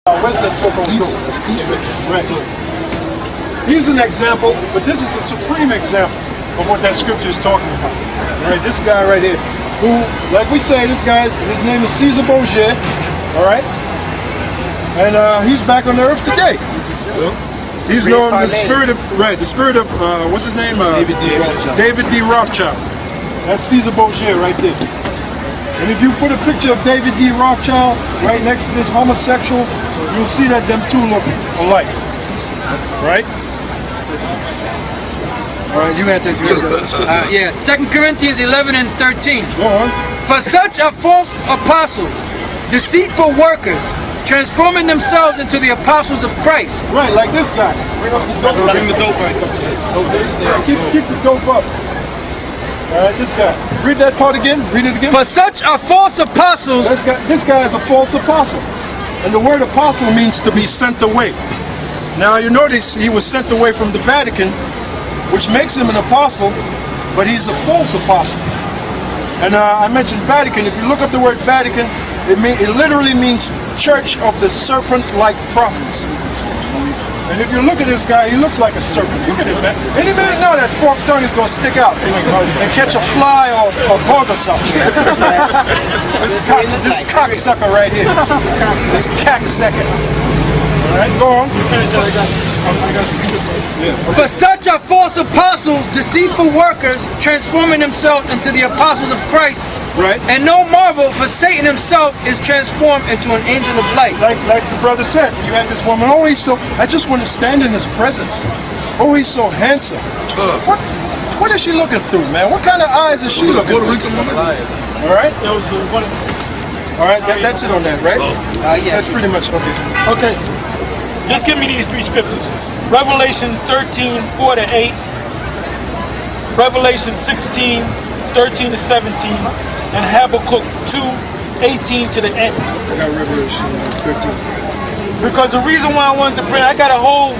Where's that so-called Right. He's an example, but this is a supreme example of what that scripture is talking about. Right, this guy right here, who, like we say, this guy, his name is Caesar Borgia, all right? And he's back on the earth today. He's known the spirit of, what's his name? David D. Rothschild. That's Caesar Borgia right there. And if you put a picture of David D. Rothschild right next to this homosexual, you'll see that them two look alike. Right? All right, you had that. Yeah, 2 Corinthians 11 and 13. Go on. For such are false apostles, deceitful workers, transforming themselves into the apostles of Christ. Right, like this guy. Bring the dope back up. Keep the dope up. All right, this guy. Read that part again. Read it again. For such are false apostles. This guy is a false apostle. And the word apostle means to be sent away. Now you notice he was sent away from the Vatican, which makes him an apostle, but he's a false apostle. And I mentioned Vatican. If you look up the word Vatican, it literally means Church of the Serpent-like Prophets. And if you look at this guy, he looks like a serpent. Look at him, man. Any minute now, that forked tongue is going to stick out and catch a fly or a bug or something. This cocksucker right here. This cocksucker. All right, go on. For such are false apostles, deceitful workers, transforming themselves into the apostles of Christ. Right. And no marvel, for Satan himself is transformed into an angel of light. Like the brother said, you had this woman, oh, he's so, I just want to stand in his presence. Oh, he's so handsome. What is she looking through, man? What kind of eyes is she looking through? All right? All right, that's it on that, right? Yeah. That's pretty much, okay. Okay. Just give me these three scriptures. Revelation 13, 4 to 8. Revelation 16, 13 to 17. And Habakkuk 2, 18 to the end. I got Revelation 13. Because the reason why I wanted to bring, I got a whole,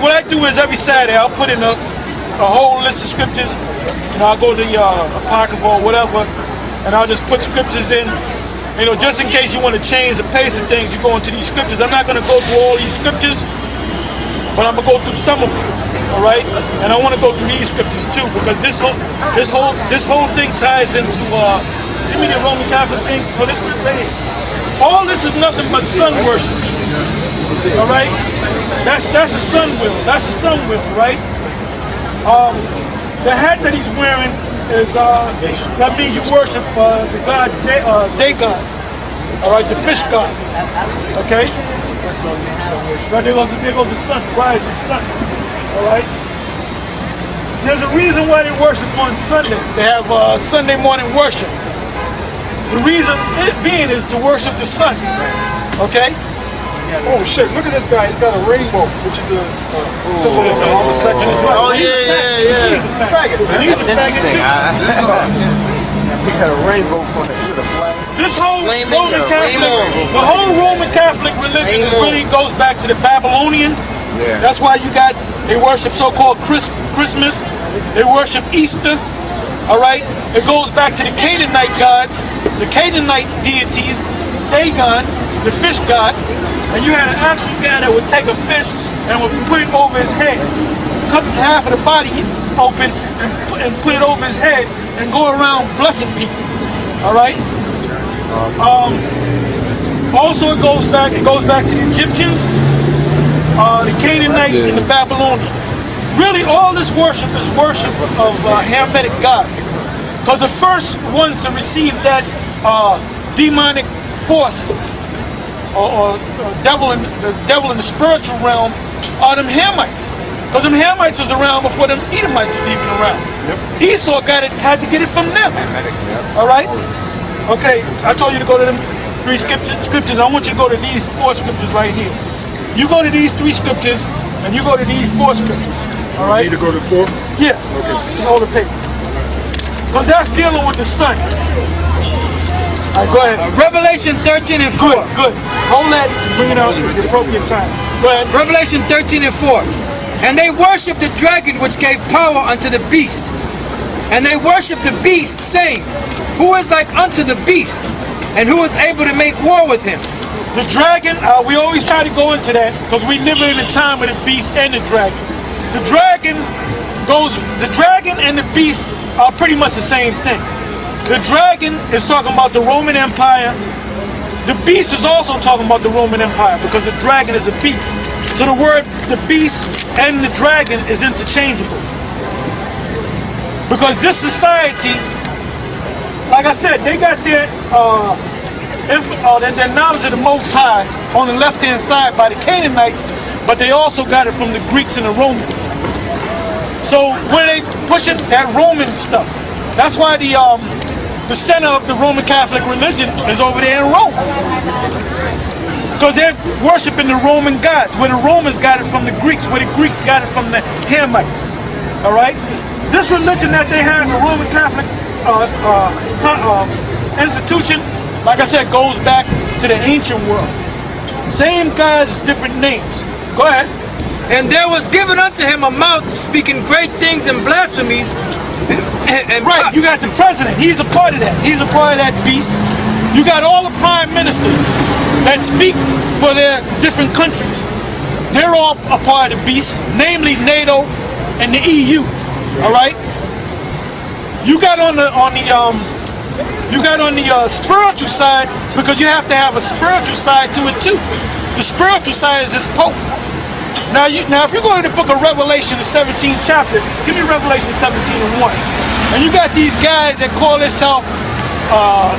what I do is every Saturday I'll put in a whole list of scriptures. I'll go to the Apocrypha or whatever, and I'll just put scriptures in. Just in case you want to change the pace of things, you go into these scriptures. I'm not going to go through all these scriptures, but I'm going to go through some of them. All right, and I want to go through these scriptures too, because this whole thing ties into give me the Roman Catholic thing. Oh, this right here. All this is nothing but sun worship. All right, that's a sun wheel. That's a sun wheel, right? The hat that he's wearing is that means you worship the god Dagon. All right, the fish god. Okay. Right, there goes the sun, rising sun. All right. There's a reason why they worship on Sunday. They have Sunday morning worship. The reason it being is to worship the sun. Okay. Oh shit! Look at this guy. He's got a rainbow, which is the symbol of the homosexual. Oh yeah. He's a faggot, man. He's a faggot too. He got a rainbow for the flag. This whole Roman Catholic, the whole Roman Catholic religion really goes back to the Babylonians. Yeah. That's why they worship so-called Christmas. They worship Easter. All right. It goes back to the Canaanite gods, the Canaanite deities, Dagon, the fish god. And you had an actual guy that would take a fish and would put it over his head, cut half of the body open and put it over his head and go around blessing people. All right. Also, it goes back to the Egyptians, the Canaanites, and the Babylonians. Really, all this worship is worship of Hermetic gods, because the first ones to receive that demonic force or the devil in the spiritual realm are them Hamites, because them Hamites was around before them Edomites was even around. Yep. Esau had to get it from them. All right. Okay, I told you to go to them three scriptures. I want you to go to these four scriptures right here. You go to these three scriptures, and you go to these four scriptures. All right? You need to go to 4? Yeah. Okay. Just hold the paper. Because that's dealing with the sun. All right, go ahead. Revelation 13 and 4. Good. Hold that. Bring it out at the appropriate time. Go ahead. Revelation 13 and 4. And they worshiped the dragon which gave power unto the beast. And they worshiped the beast, saying, Who is like unto the beast? And who is able to make war with him? The dragon, we always try to go into that because we live in a time of the beast and the dragon. The dragon and the beast are pretty much the same thing. The dragon is talking about the Roman Empire. The beast is also talking about the Roman Empire because the dragon is a beast. So the word the beast and the dragon is interchangeable. Because this society, like I said, they got their knowledge of the Most High on the left-hand side by the Canaanites, but they also got it from the Greeks and the Romans. So where they pushing that Roman stuff? That's why the center of the Roman Catholic religion is over there in Rome. Because they're worshiping the Roman gods, where the Romans got it from the Greeks, where the Greeks got it from the Hamites. All right? This religion that they have, the Roman Catholic institution, like I said, goes back to the ancient world. Same gods, different names. Go ahead. And there was given unto him a mouth speaking great things and blasphemies. And right, you got the president. He's a part of that. He's a part of that beast. You got all the prime ministers that speak for their different countries. They're all a part of the beast, namely NATO and the EU. All right. You got on the spiritual side, because you have to have a spiritual side to it too. The spiritual side is this Pope. Now if you go to the book of Revelation, the 17th chapter, give me Revelation 17:1. And you got these guys that call themselves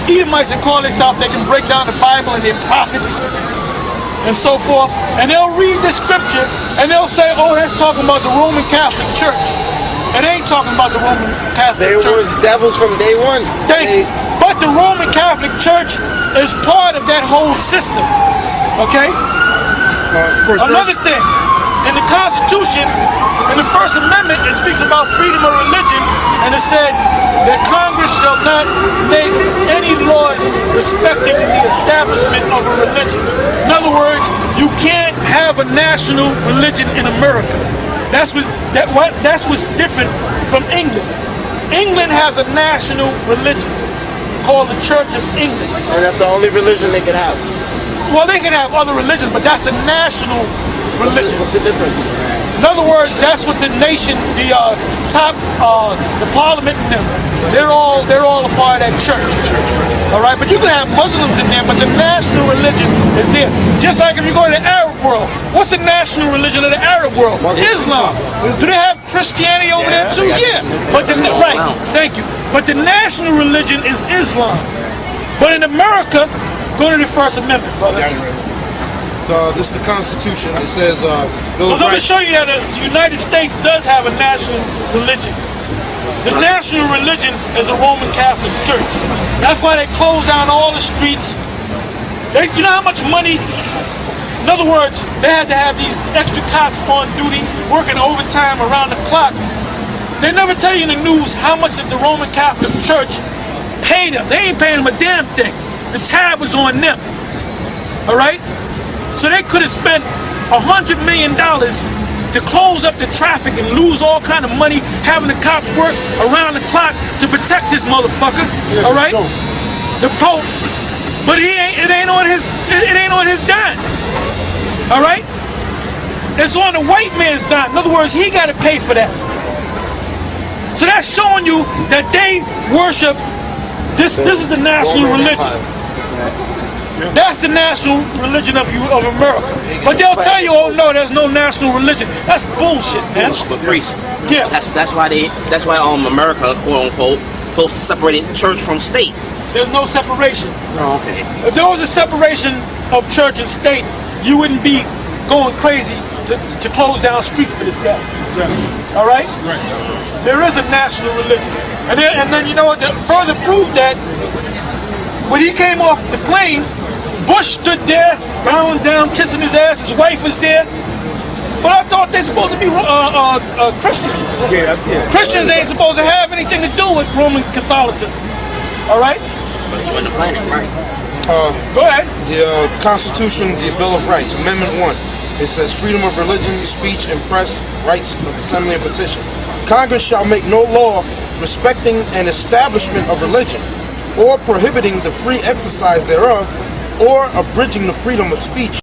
Edomites, that call themselves, they can break down the Bible and their prophets and so forth. And they'll read the scripture and they'll say, oh, that's talking about the Roman Catholic Church. It ain't talking about the Roman Catholic Church. They was devils from day one. Thank you. But the Roman Catholic Church is part of that whole system. Okay? Another thing, in the Constitution, in the First Amendment, it speaks about freedom of religion, and it said that Congress shall not make any laws respecting the establishment of a religion. In other words, you can't have a national religion in America. That's what's different from England. England has a national religion called the Church of England. And that's the only religion they can have. Well, they can have other religions, but that's a national religion. What's the difference? In other words, that's what the nation, the top, the parliament and them, they're all a part of that church. All right, but you can have Muslims in there, but the national religion is there. Just like if you go to the Arab world, what's the national religion of the Arab world? Islam. Do they have Christianity over there too? Yeah. But right, thank you. But the national religion is Islam. But in America, go to the First Amendment, brother. This is the Constitution. It says, Bill of Let me Rights. show you that the United States does have a national religion. The national religion is a Roman Catholic Church. That's why they close down all the streets. You know how much money? In other words, they had to have these extra cops on duty, working overtime around the clock. They never tell you in the news how much the Roman Catholic Church paid them. They ain't paying them a damn thing. The tab was on them. All right? So they could have spent $100 million to close up the traffic and lose all kind of money, having the cops work around the clock to protect this motherfucker. All right? The Pope. But it ain't on his dime. All right? It's on the white man's dime. In other words, he got to pay for that. So that's showing you that they worship this is the national religion. That's the national religion of America. But they'll tell you, oh no, there's no national religion. That's bullshit, man. But priest, yeah. That's why America, quote unquote, supposed to separate church from state. There's no separation. Oh, okay. If there was a separation of church and state, you wouldn't be going crazy to close down streets for this guy. Exactly. All right? Right. There is a national religion. And then you know what? To further prove that, when he came off the plane, Bush stood there, bowing down, kissing his ass. His wife was there. But I thought they're supposed to be Christians. Yeah. Christians ain't supposed to have anything to do with Roman Catholicism. All right? But you on the planet, right? Go ahead. The Constitution, the Bill of Rights, Amendment 1. It says freedom of religion, speech, and press, rights of assembly and petition. Congress shall make no law respecting an establishment of religion or prohibiting the free exercise thereof, or abridging the freedom of speech